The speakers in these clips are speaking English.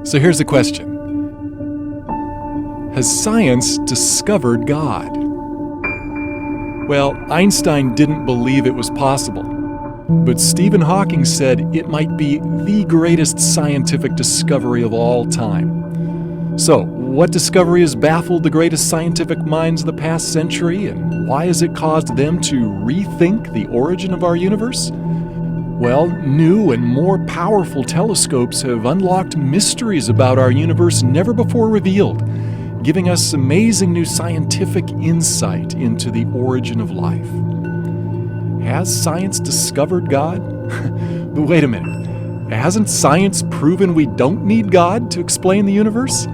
So here's the question. Has science discovered God? Well, Einstein didn't believe it was possible, but Stephen Hawking said it might be the greatest scientific discovery of all time. So, what discovery has baffled the greatest scientific minds of the past century, and why has it caused them to rethink the origin of our universe? Well, new and more powerful telescopes have unlocked mysteries about our universe never before revealed, giving us amazing new scientific insight into the origin of life. Has science discovered God? But wait a minute. Hasn't science proven we don't need God to explain the universe?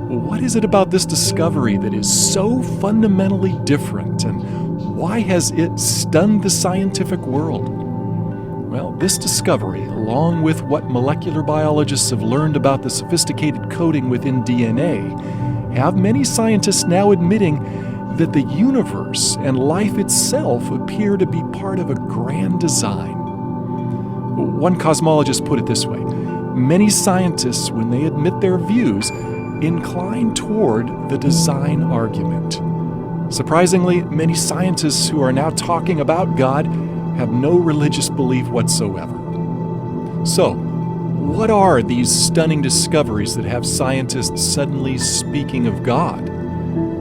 What is it about this discovery that is so fundamentally different, and why has it stunned the scientific world? Well, this discovery, along with what molecular biologists have learned about the sophisticated coding within DNA, have many scientists now admitting that the universe and life itself appear to be part of a grand design. One cosmologist put it this way: many scientists, when they admit their views, incline toward the design argument. Surprisingly, many scientists who are now talking about God have no religious belief whatsoever. So, what are these stunning discoveries that have scientists suddenly speaking of God?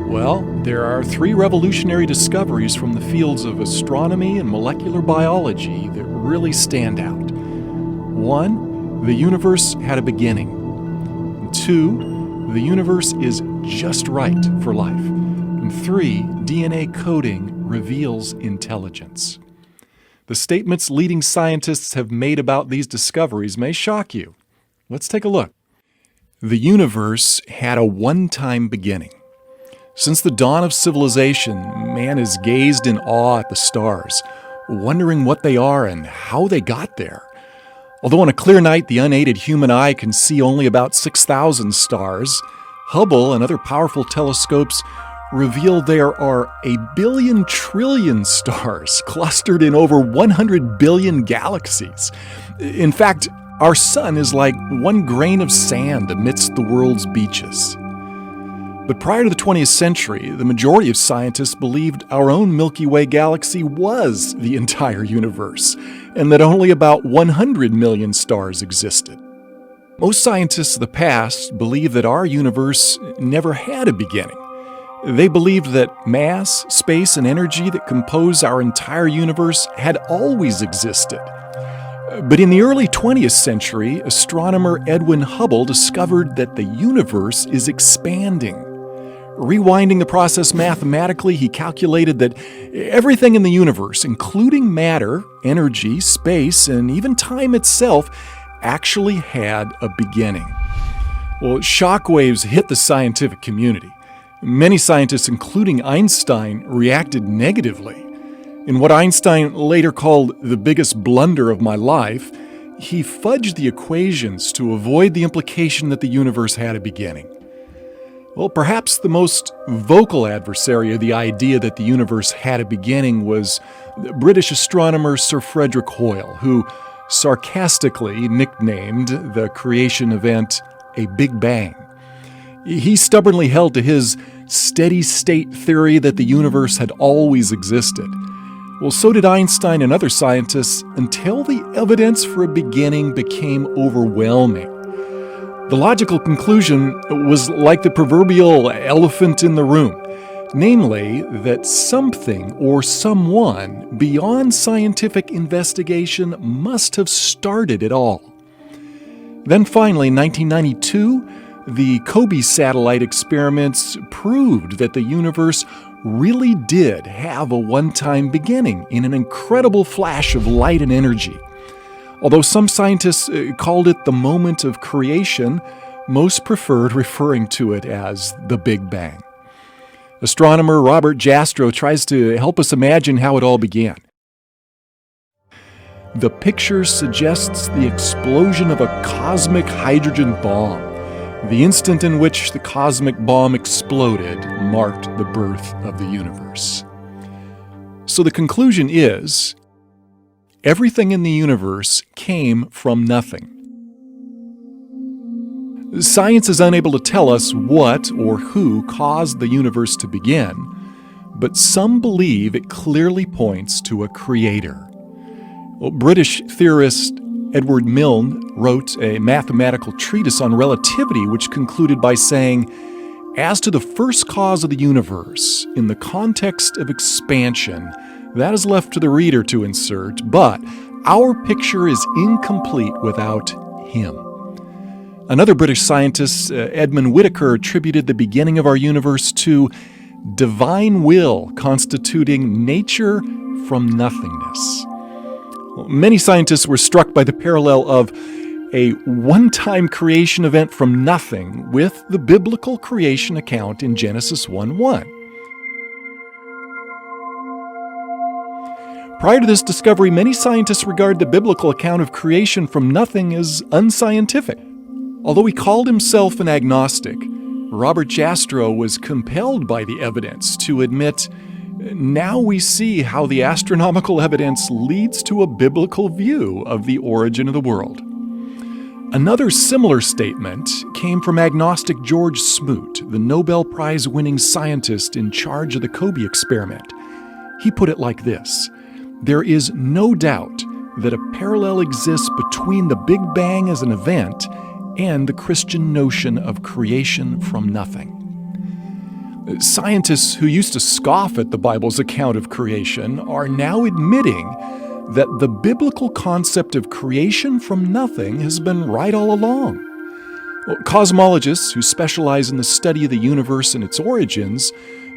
Well, there are three revolutionary discoveries from the fields of astronomy and molecular biology that really stand out. One, the universe had a beginning. Two, the universe is just right for life. And three, DNA coding reveals intelligence. The statements leading scientists have made about these discoveries may shock you. Let's take a look. The universe had a one-time beginning. Since the dawn of civilization, man has gazed in awe at the stars, wondering what they are and how they got there. Although on a clear night the unaided human eye can see only about 6,000 stars, Hubble and other powerful telescopes reveal there are 1 billion trillion stars clustered in over 100 billion galaxies. In fact, our sun is like one grain of sand amidst the world's beaches. But prior to the 20th century, the majority of scientists believed our own Milky Way galaxy was the entire universe, and that only about 100 million stars existed. Most scientists of the past believe that our universe never had a beginning. They believed that mass, space, and energy that compose our entire universe had always existed. But in the early 20th century, astronomer Edwin Hubble discovered that the universe is expanding. Rewinding the process mathematically, he calculated that everything in the universe, including matter, energy, space, and even time itself, actually had a beginning. Well, shockwaves hit the scientific community. Many scientists, including Einstein, reacted negatively. In what Einstein later called the biggest blunder of my life, he fudged the equations to avoid the implication that the universe had a beginning. Well, perhaps the most vocal adversary of the idea that the universe had a beginning was British astronomer Sir Frederick Hoyle, who sarcastically nicknamed the creation event a Big Bang. He stubbornly held to his steady-state theory that the universe had always existed. Well, so did Einstein and other scientists until the evidence for a beginning became overwhelming. The logical conclusion was like the proverbial elephant in the room, namely that something or someone beyond scientific investigation must have started it all. Then finally, in 1992, the COBE satellite experiments proved that the universe really did have a one-time beginning in an incredible flash of light and energy. Although some scientists called it the moment of creation, most preferred referring to it as the Big Bang. Astronomer Robert Jastrow tries to help us imagine how it all began. The picture suggests the explosion of a cosmic hydrogen bomb. The instant in which the cosmic bomb exploded marked the birth of the universe. So the conclusion is, everything in the universe came from nothing. Science is unable to tell us what or who caused the universe to begin, but some believe it clearly points to a creator. British theorist Edward Milne wrote a mathematical treatise on relativity which concluded by saying, "As to the first cause of the universe, in the context of expansion, that is left to the reader to insert, but our picture is incomplete without him." Another British scientist, Edmund Whittaker, attributed the beginning of our universe to divine will constituting nature from nothingness. Many scientists were struck by the parallel of a one-time creation event from nothing with the biblical creation account in Genesis 1:1. Prior to this discovery, many scientists regard the biblical account of creation from nothing as unscientific. Although he called himself an agnostic, Robert Jastrow was compelled by the evidence to admit, "Now we see how the astronomical evidence leads to a biblical view of the origin of the world." Another similar statement came from agnostic George Smoot, the Nobel Prize-winning scientist in charge of the Kobe experiment. He put it like this: "There is no doubt that a parallel exists between the Big Bang as an event and the Christian notion of creation from nothing." Scientists who used to scoff at the Bible's account of creation are now admitting that the biblical concept of creation from nothing has been right all along. Cosmologists who specialize in the study of the universe and its origins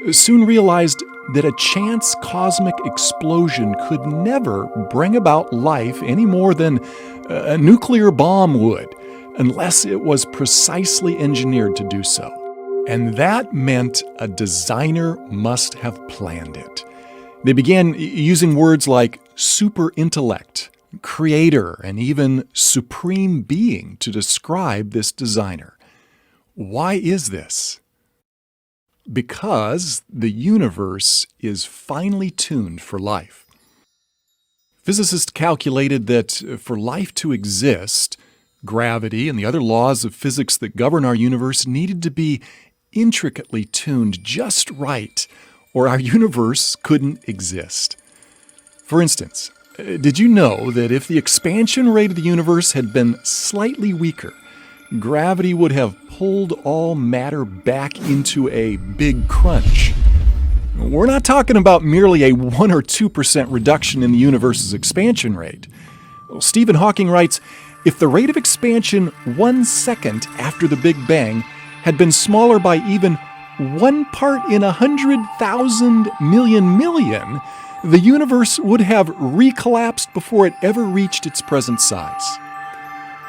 soon realized that a chance cosmic explosion could never bring about life any more than a nuclear bomb would, unless it was precisely engineered to do so. And that meant a designer must have planned it. They began using words like super intellect, creator, and even supreme being to describe this designer. Why is this? Because the universe is finely tuned for life. Physicists calculated that for life to exist, gravity and the other laws of physics that govern our universe needed to be intricately tuned just right, or our universe couldn't exist. For instance, did you know that if the expansion rate of the universe had been slightly weaker, gravity would have pulled all matter back into a big crunch? We're not talking about merely a 1 or 2% reduction in the universe's expansion rate. Stephen Hawking writes, "If the rate of expansion 1 second after the Big Bang had been smaller by even 1 part in 100,000 million, the universe would have recollapsed before it ever reached its present size."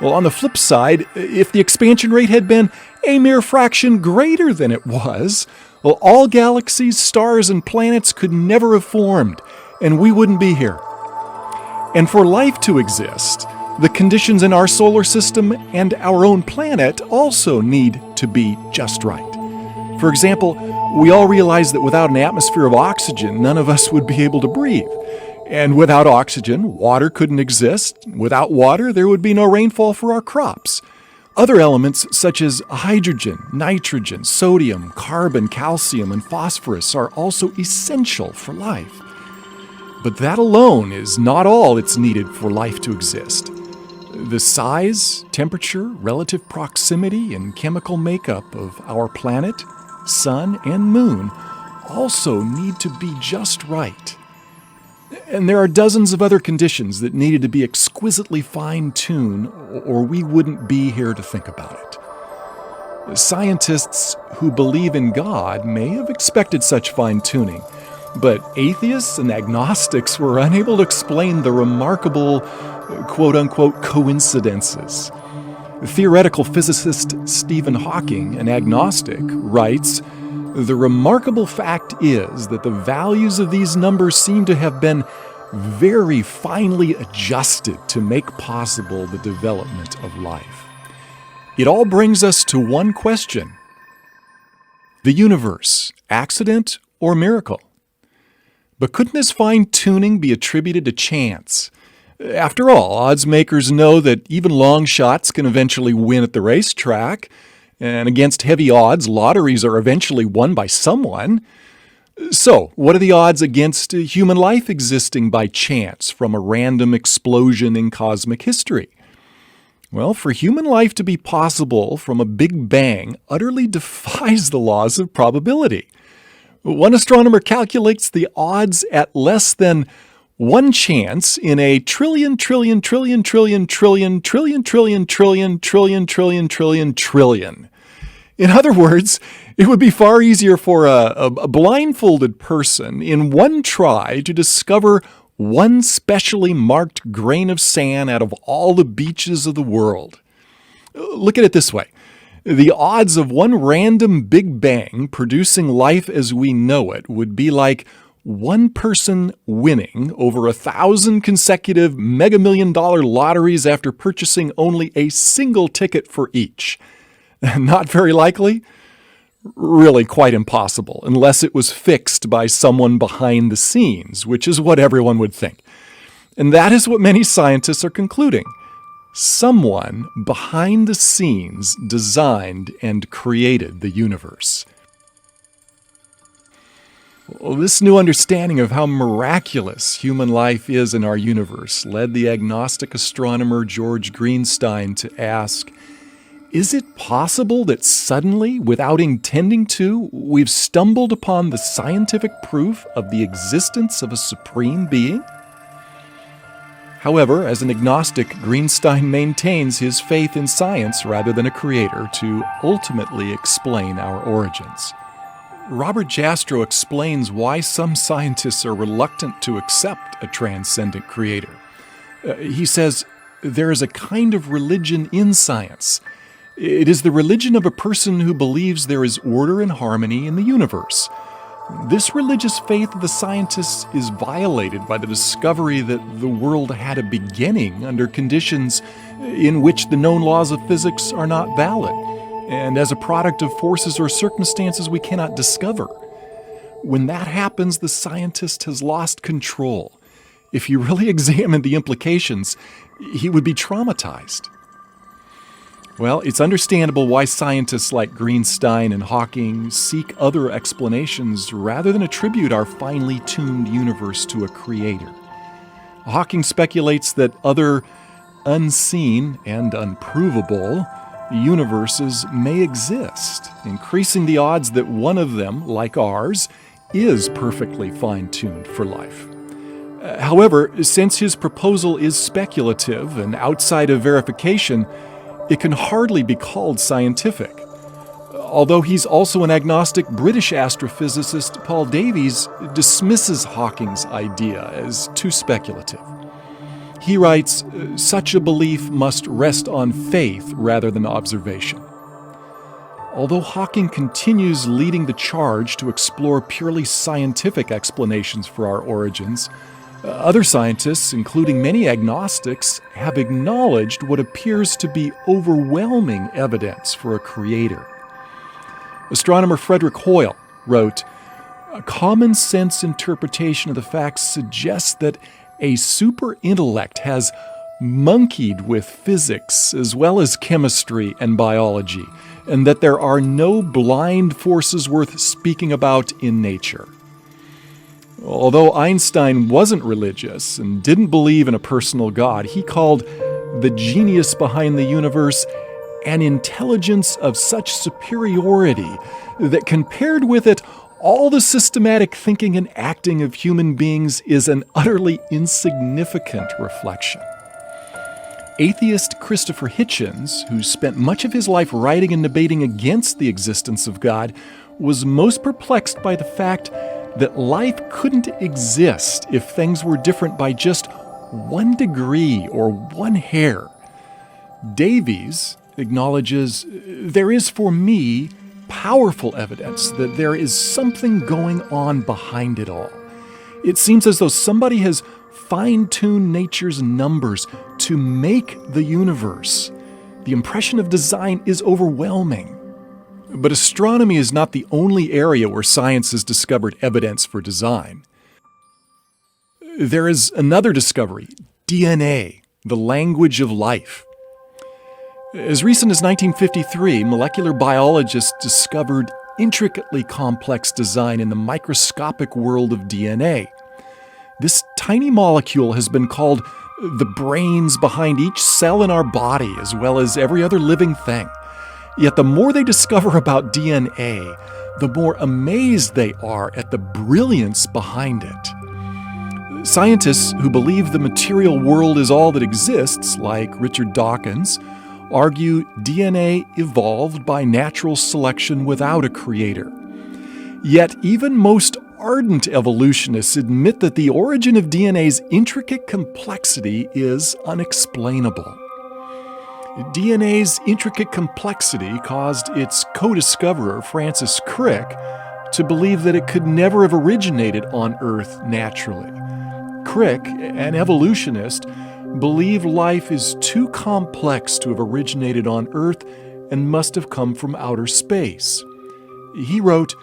Well, on the flip side, if the expansion rate had been a mere fraction greater than it was, well, all galaxies, stars, and planets could never have formed, and we wouldn't be here. And for life to exist, the conditions in our solar system and our own planet also need to be just right. For example, we all realize that without an atmosphere of oxygen, none of us would be able to breathe. And without oxygen, water couldn't exist. Without water, there would be no rainfall for our crops. Other elements such as hydrogen, nitrogen, sodium, carbon, calcium, and phosphorus are also essential for life. But that alone is not all that's needed for life to exist. The size, temperature, relative proximity, and chemical makeup of our planet, sun, and moon also need to be just right. And there are dozens of other conditions that needed to be exquisitely fine-tuned, or we wouldn't be here to think about it. Scientists who believe in God may have expected such fine-tuning, but atheists and agnostics were unable to explain the remarkable, quote-unquote, coincidences. Theoretical physicist Stephen Hawking, an agnostic, writes, "The remarkable fact is that the values of these numbers seem to have been very finely adjusted to make possible the development of life." It all brings us to one question: the universe, accident or miracle? But couldn't this fine-tuning be attributed to chance? After all, odds makers know that even long shots can eventually win at the racetrack, and against heavy odds, lotteries are eventually won by someone. So, what are the odds against human life existing by chance from a random explosion in cosmic history? Well, for human life to be possible from a big bang utterly defies the laws of probability. One astronomer calculates the odds at less than one chance in a trillion. In other words, it would be far easier for a blindfolded person in one try to discover one specially marked grain of sand out of all the beaches of the world. Look at it this way. The odds of one random Big Bang producing life as we know it would be like one person winning over 1,000 consecutive mega million-dollar lotteries after purchasing only a single ticket for each. Not very likely? Really quite impossible, unless it was fixed by someone behind the scenes, which is what everyone would think. And that is what many scientists are concluding. Someone behind the scenes designed and created the universe. Well, this new understanding of how miraculous human life is in our universe led the agnostic astronomer George Greenstein to ask, is it possible that suddenly, without intending to, we've stumbled upon the scientific proof of the existence of a supreme being? However, as an agnostic, Greenstein maintains his faith in science rather than a creator to ultimately explain our origins. Robert Jastrow explains why some scientists are reluctant to accept a transcendent creator. He says, there is a kind of religion in science. It is the religion of a person who believes there is order and harmony in the universe. This religious faith of the scientists is violated by the discovery that the world had a beginning under conditions in which the known laws of physics are not valid, and as a product of forces or circumstances we cannot discover. When that happens, the scientist has lost control. If he really examined the implications, he would be traumatized. Well, it's understandable why scientists like Greenstein and Hawking seek other explanations rather than attribute our finely tuned universe to a creator. Hawking speculates that other unseen and unprovable universes may exist, increasing the odds that one of them, like ours, is perfectly fine-tuned for life. However, since his proposal is speculative and outside of verification, it can hardly be called scientific. Although he's also an agnostic, British astrophysicist Paul Davies dismisses Hawking's idea as too speculative. He writes, such a belief must rest on faith rather than observation. Although Hawking continues leading the charge to explore purely scientific explanations for our origins, other scientists, including many agnostics, have acknowledged what appears to be overwhelming evidence for a creator. Astronomer Frederick Hoyle wrote, a common sense interpretation of the facts suggests that a super intellect has monkeyed with physics as well as chemistry and biology, and that there are no blind forces worth speaking about in nature. Although Einstein wasn't religious and didn't believe in a personal God, he called the genius behind the universe an intelligence of such superiority that compared with it, all the systematic thinking and acting of human beings is an utterly insignificant reflection. Atheist Christopher Hitchens, who spent much of his life writing and debating against the existence of God, was most perplexed by the fact that life couldn't exist if things were different by just 1 degree or 1 hair. Davies acknowledges, there is for me powerful evidence that there is something going on behind it all. It seems as though somebody has fine-tuned nature's numbers to make the universe. The impression of design is overwhelming. But astronomy is not the only area where science has discovered evidence for design. There is another discovery, DNA, the language of life. As recent as 1953, molecular biologists discovered intricately complex design in the microscopic world of DNA. This tiny molecule has been called the brains behind each cell in our body, as well as every other living thing. Yet the more they discover about DNA, the more amazed they are at the brilliance behind it. Scientists who believe the material world is all that exists, like Richard Dawkins, argue DNA evolved by natural selection without a creator. Yet even most ardent evolutionists admit that the origin of DNA's intricate complexity is unexplainable. DNA's intricate complexity caused its co-discoverer, Francis Crick, to believe that it could never have originated on Earth naturally. Crick, an evolutionist, believed life is too complex to have originated on Earth and must have come from outer space. He wrote,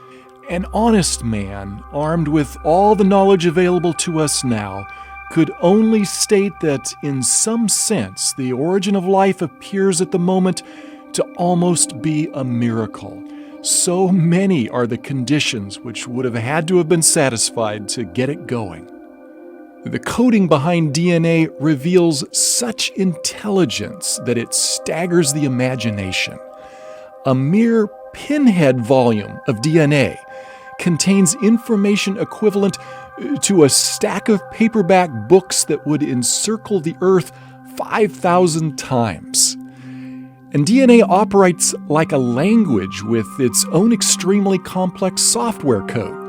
"An honest man, armed with all the knowledge available to us now, could only state that, in some sense, the origin of life appears at the moment to almost be a miracle. So many are the conditions which would have had to have been satisfied to get it going." The coding behind DNA reveals such intelligence that it staggers the imagination. A mere pinhead volume of DNA contains information equivalent to a stack of paperback books that would encircle the Earth 5,000 times. And DNA operates like a language with its own extremely complex software code.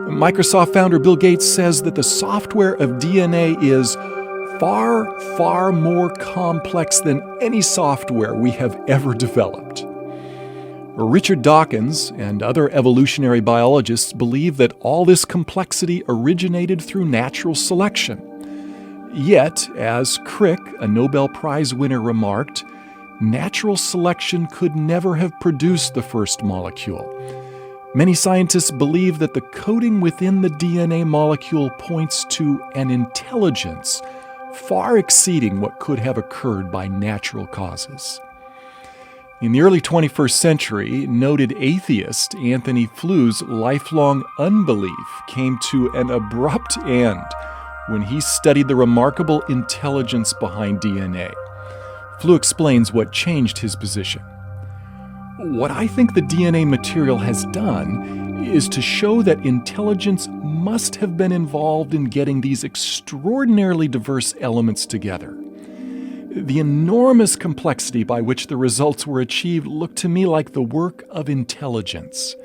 Microsoft founder Bill Gates says that the software of DNA is far, far more complex than any software we have ever developed. Richard Dawkins and other evolutionary biologists believe that all this complexity originated through natural selection. Yet, as Crick, a Nobel Prize winner, remarked, natural selection could never have produced the first molecule. Many scientists believe that the coding within the DNA molecule points to an intelligence far exceeding what could have occurred by natural causes. In the early 21st century, noted atheist Anthony Flou's lifelong unbelief came to an abrupt end when he studied the remarkable intelligence behind DNA. Flou explains what changed his position. "What I think the DNA material has done is to show that intelligence must have been involved in getting these extraordinarily diverse elements together. The enormous complexity by which the results were achieved looked to me like the work of intelligence.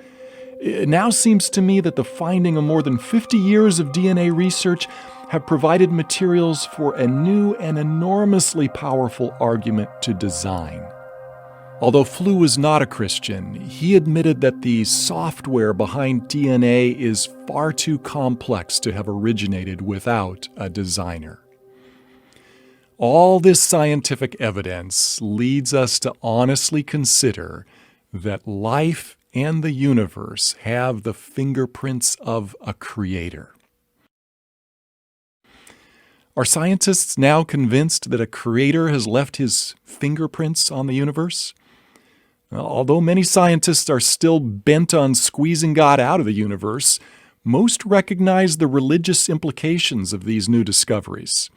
It now seems to me that the finding of more than 50 years of DNA research have provided materials for a new and enormously powerful argument to design." Although Flou was not a Christian, he admitted that the software behind DNA is far too complex to have originated without a designer. All this scientific evidence leads us to honestly consider that life and the universe have the fingerprints of a creator. Are scientists now convinced that a creator has left his fingerprints on the universe? Although many scientists are still bent on squeezing God out of the universe, most recognize the religious implications of these new discoveries.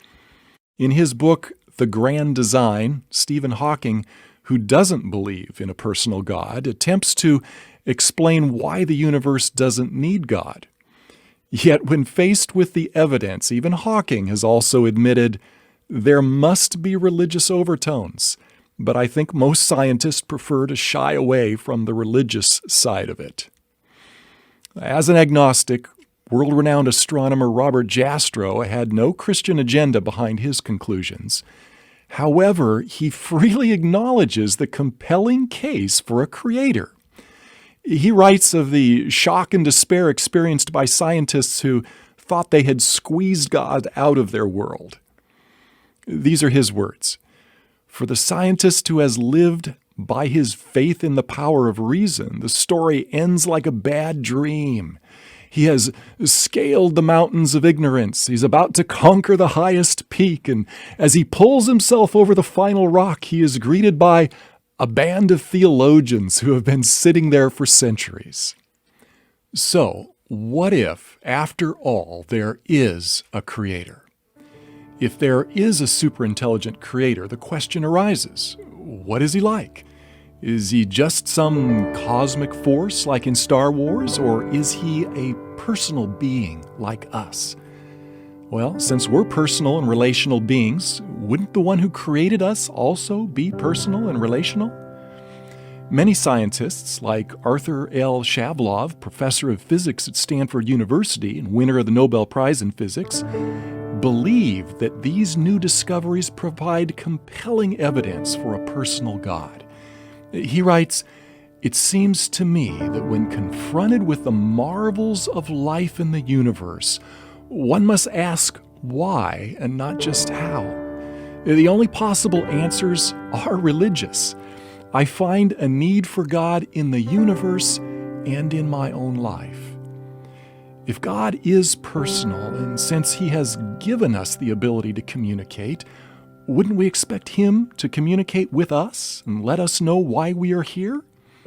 In his book, The Grand Design, Stephen Hawking, who doesn't believe in a personal God, attempts to explain why the universe doesn't need God. Yet when faced with the evidence, even Hawking has also admitted there must be religious overtones, but I think most scientists prefer to shy away from the religious side of it. As an agnostic, world-renowned astronomer Robert Jastrow had no Christian agenda behind his conclusions. However, he freely acknowledges the compelling case for a creator. He writes of the shock and despair experienced by scientists who thought they had squeezed God out of their world. These are his words. "For the scientist who has lived by his faith in the power of reason, the story ends like a bad dream. He has scaled the mountains of ignorance. He's about to conquer the highest peak. And as he pulls himself over the final rock, he is greeted by a band of theologians who have been sitting there for centuries. So, what if, after all, there is a creator? If there is a superintelligent creator, the question arises, what is he like? Is he just some cosmic force like in Star Wars, or is he a personal being like us? Well, since we're personal and relational beings, wouldn't the one who created us also be personal and relational? Many scientists, like Arthur L. Shavlov, professor of physics at Stanford University and winner of the Nobel Prize in Physics, believe that these new discoveries provide compelling evidence for a personal God. He writes, "It seems to me that when confronted with the marvels of life in the universe, one must ask why and not just how. The only possible answers are religious. I find a need for God in the universe and in my own life." If God is personal, and since He has given us the ability to communicate, wouldn't we expect Him to communicate with us and let us know why we are here?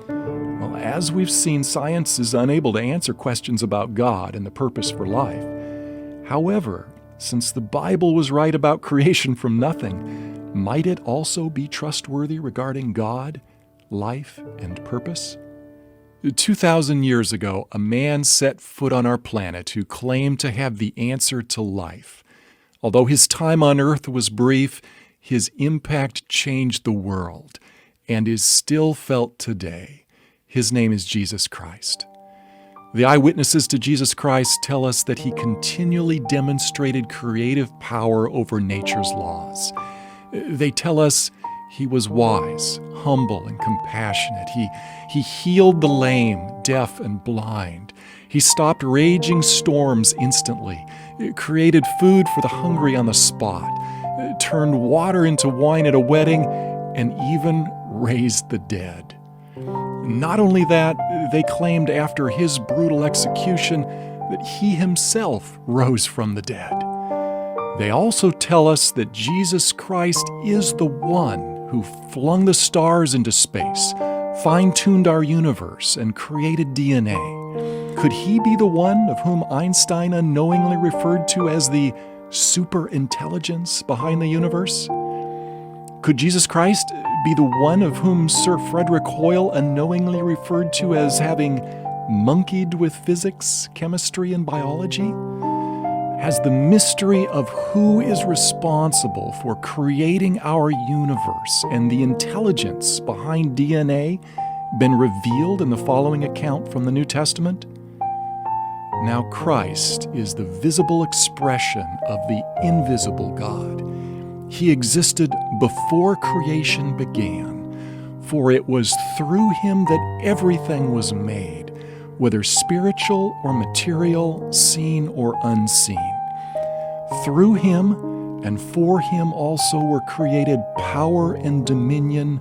Well, as we've seen, science is unable to answer questions about God and the purpose for life. However, since the Bible was right about creation from nothing, might it also be trustworthy regarding God, life, and purpose? 2,000 years ago, a man set foot on our planet who claimed to have the answer to life. Although his time on earth was brief, his impact changed the world and is still felt today. His name is Jesus Christ. The eyewitnesses to Jesus Christ tell us that He continually demonstrated creative power over nature's laws. They tell us He was wise, humble, and compassionate. He healed the lame, deaf, and blind. He stopped raging storms instantly, created food for the hungry on the spot, turned water into wine at a wedding, and even raised the dead. Not only that, they claimed after His brutal execution that He Himself rose from the dead. They also tell us that Jesus Christ is the one who flung the stars into space, fine-tuned our universe, and created DNA. Could He be the one of whom Einstein unknowingly referred to as the superintelligence behind the universe? Could Jesus Christ be the one of whom Sir Frederick Hoyle unknowingly referred to as having monkeyed with physics, chemistry, and biology? Has the mystery of who is responsible for creating our universe and the intelligence behind DNA been revealed in the following account from the New Testament? Now Christ is the visible expression of the invisible God. He existed before creation began, for it was through Him that everything was made, whether spiritual or material, seen or unseen. Through Him and for Him also were created power and dominion,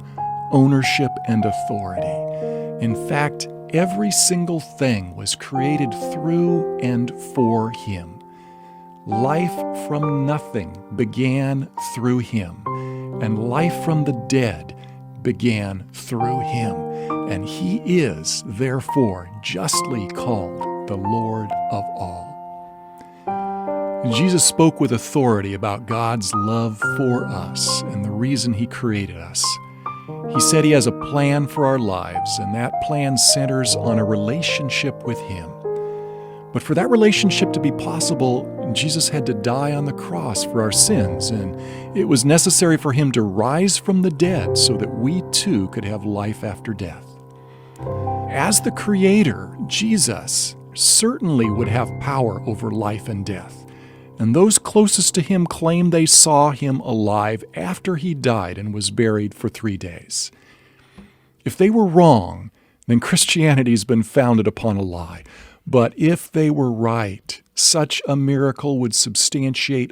ownership and authority. In fact, every single thing was created through and for Him. Life from nothing began through Him, and life from the dead began through Him. And He is, therefore, justly called the Lord of all. Jesus spoke with authority about God's love for us and the reason He created us. He said He has a plan for our lives, and that plan centers on a relationship with Him. But for that relationship to be possible, Jesus had to die on the cross for our sins, and it was necessary for Him to rise from the dead so that we too could have life after death. As the Creator, Jesus certainly would have power over life and death, and those closest to Him claim they saw Him alive after He died and was buried for 3 days. If they were wrong, then Christianity's been founded upon a lie. But if they were right, such a miracle would substantiate